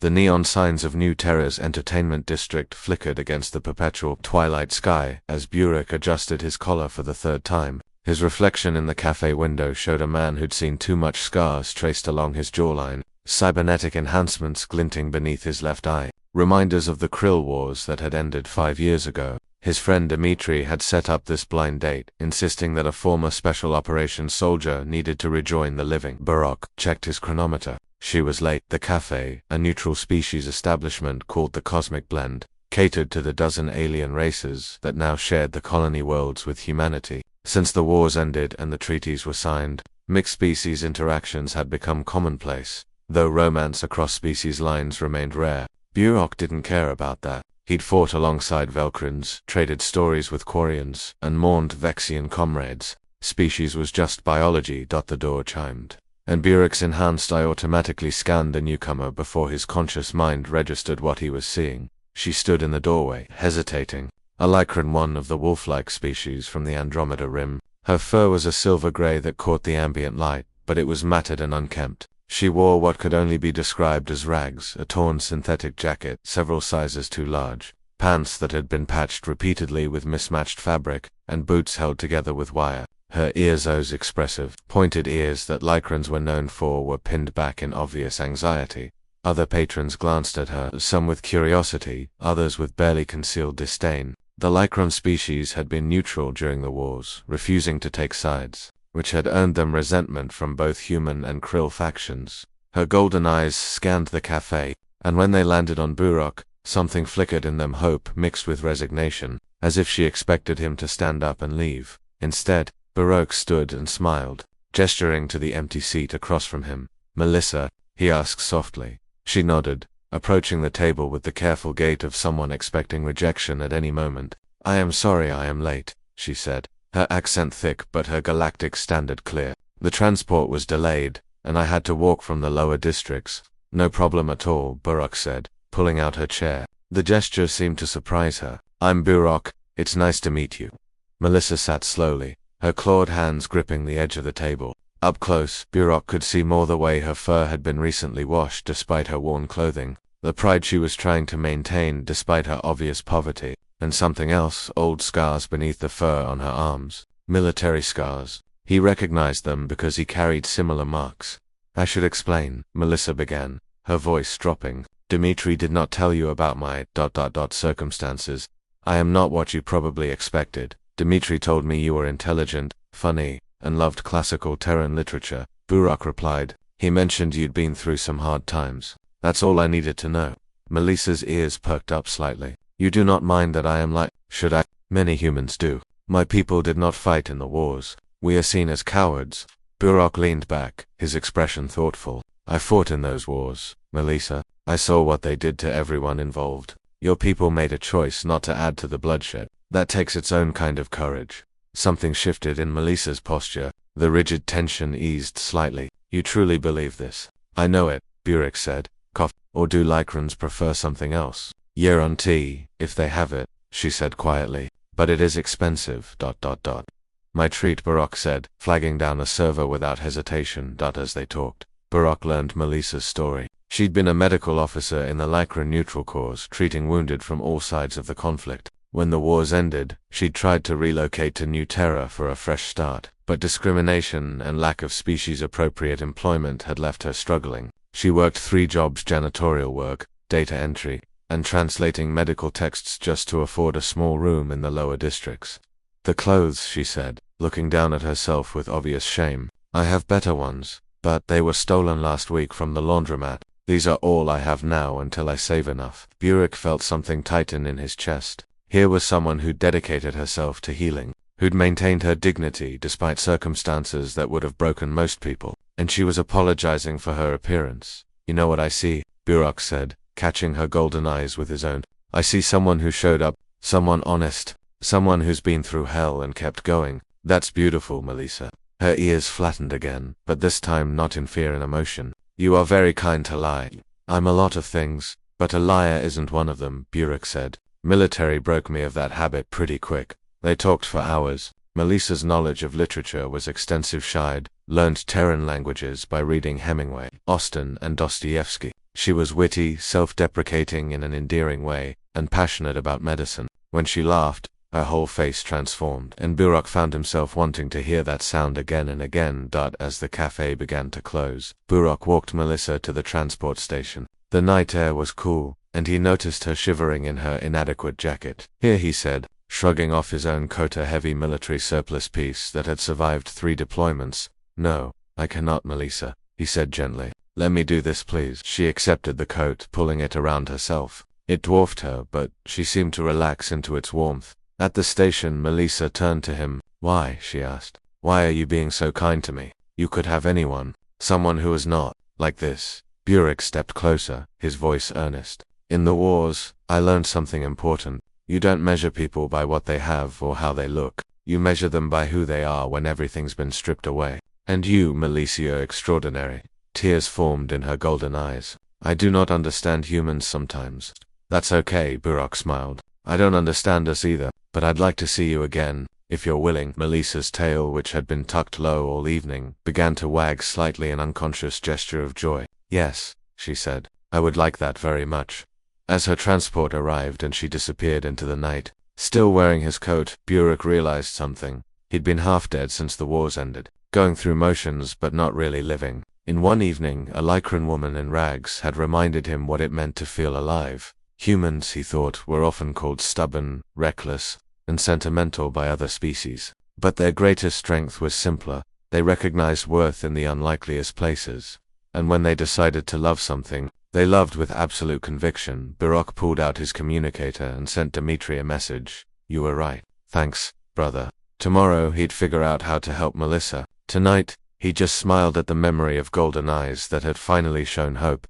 The neon signs of New Terra's entertainment district flickered against the perpetual twilight sky as Burek adjusted his collar for the third time. His reflection in the cafe window showed a man who'd seen too much scars traced along his jawline, cybernetic enhancements glinting beneath his left eye, reminders of the Krill Wars that had ended 5 years ago. His friend Dmitri had set up this blind date, insisting that a former Special Operations soldier needed to rejoin the living. Burok checked his chronometer. She was late. The cafe, a neutral species establishment called the Cosmic Blend, catered to the dozen alien races that now shared the colony worlds with humanity. Since the wars ended and the treaties were signed, mixed species interactions had become commonplace, though romance across species lines remained rare. Burok didn't care about that. He'd fought alongside Velkrins, traded stories with Quarians, and mourned Vexian comrades. Species was just biology. The door chimed, and Burek's enhanced eye automatically scanned the newcomer before his conscious mind registered what he was seeing. She stood in the doorway, hesitating. A Lycran, one of the wolf-like species from the Andromeda Rim. Her fur was a silver gray that caught the ambient light, but it was matted and unkempt. She wore what could only be described as rags, a torn synthetic jacket several sizes too large, pants that had been patched repeatedly with mismatched fabric, and boots held together with wire. Her ears, those expressive, pointed ears that Lycrans were known for, were pinned back in obvious anxiety. Other patrons glanced at her, some with curiosity, others with barely concealed disdain. The Lycran species had been neutral during the wars, refusing to take sides, which had earned them resentment from both human and Krill factions. Her golden eyes scanned the cafe, and when they landed on Burok, something flickered in them, hope mixed with resignation, as if she expected him to stand up and leave. Instead, Burok stood and smiled, gesturing to the empty seat across from him. "Melissa?" he asked softly. She nodded, approaching the table with the careful gait of someone expecting rejection at any moment. "I am sorry I am late," she said, her accent thick but her galactic standard clear. "The transport was delayed, and I had to walk from the lower districts." "No problem at all," Burok said, pulling out her chair. The gesture seemed to surprise her. "I'm Burok. It's nice to meet you." Melissa sat slowly, her clawed hands gripping the edge of the table. Up close, Burok could see more the way her fur had been recently washed despite her worn clothing, the pride she was trying to maintain despite her obvious poverty, and something else, old scars beneath the fur on her arms, military scars. He recognized them because he carried similar marks. "I should explain," Melissa began, her voice dropping. "Dmitri did not tell you about my ... circumstances. I am not what you probably expected. Dmitri told me you were intelligent, funny, and loved classical Terran literature," Burok replied. "He mentioned you'd been through some hard times. That's all I needed to know." Melissa's ears perked up slightly. "You do not mind that I am like, should I? Many humans do. My people did not fight in the wars. We are seen as cowards." Burok leaned back, his expression thoughtful. "I fought in those wars, Melissa. I saw what they did to everyone involved. Your people made a choice not to add to the bloodshed. That takes its own kind of courage." Something shifted in Melissa's posture. The rigid tension eased slightly. "You truly believe this?" "I know it," Burek said. "Cough. Or do Lycrans prefer something else?" "Guarantee, if they have it," she said quietly. "But it is expensive. My treat," Burok said, flagging down a server without hesitation. As they talked, Burok learned Melissa's story. She'd been a medical officer in the Lycran Neutral Corps, treating wounded from all sides of the conflict. When the wars ended, she'd tried to relocate to New Terra for a fresh start, but discrimination and lack of species-appropriate employment had left her struggling. She worked 3 jobs: janitorial work, data entry, and translating medical texts just to afford a small room in the lower districts. "The clothes," she said, looking down at herself with obvious shame. "I have better ones, but they were stolen last week from the laundromat. These are all I have now until I save enough." Burek felt something tighten in his chest. Here was someone who'd dedicated herself to healing, who'd maintained her dignity despite circumstances that would have broken most people, and she was apologizing for her appearance. "You know what I see?" Burok said, catching her golden eyes with his own. "I see someone who showed up, someone honest, someone who's been through hell and kept going." "That's beautiful, Melissa." Her ears flattened again, but this time not in fear and emotion. "You are very kind to lie." "I'm a lot of things, but a liar isn't one of them," Burek said. "Military broke me of that habit pretty quick." They talked for hours. Melissa's knowledge of literature was extensive. She'd learned Terran languages by reading Hemingway, Austen, and Dostoevsky. She was witty, self-deprecating in an endearing way, and passionate about medicine. When she laughed, her whole face transformed, and Burok found himself wanting to hear that sound again and again. As the cafe began to close, Burok walked Melissa to the transport station. The night air was cool, and he noticed her shivering in her inadequate jacket. "Here," he said, shrugging off his own coat, a heavy military surplus piece that had survived 3 deployments. "No, I cannot, Melissa," he said gently. "Let me do this, please." She accepted the coat, pulling it around herself. It dwarfed her, but she seemed to relax into its warmth. At the station, Melissa turned to him. "Why?" she asked. "Why are you being so kind to me? You could have anyone. Someone who is not like this." Burek stepped closer, his voice earnest. "In the wars, I learned something important. You don't measure people by what they have or how they look. You measure them by who they are when everything's been stripped away. And you, Melissa extraordinary." Tears formed in her golden eyes. "I do not understand humans sometimes." "That's okay," Burok smiled. "I don't understand us either, but I'd like to see you again, if you're willing." Melissa's tail, which had been tucked low all evening, began to wag slightly, an unconscious gesture of joy. "Yes," she said. "I would like that very much." As her transport arrived and she disappeared into the night, still wearing his coat, Burek realized something. He'd been half dead since the wars ended, going through motions but not really living. In one evening, a Lycran woman in rags had reminded him what it meant to feel alive. Humans, he thought, were often called stubborn, reckless, and sentimental by other species. But their greatest strength was simpler. They recognized worth in the unlikeliest places. And when they decided to love something, they loved with absolute conviction. Burok pulled out his communicator and sent Dimitri a message. "You were right. Thanks, brother." Tomorrow he'd figure out how to help Melissa. Tonight, he just smiled at the memory of golden eyes that had finally shown hope.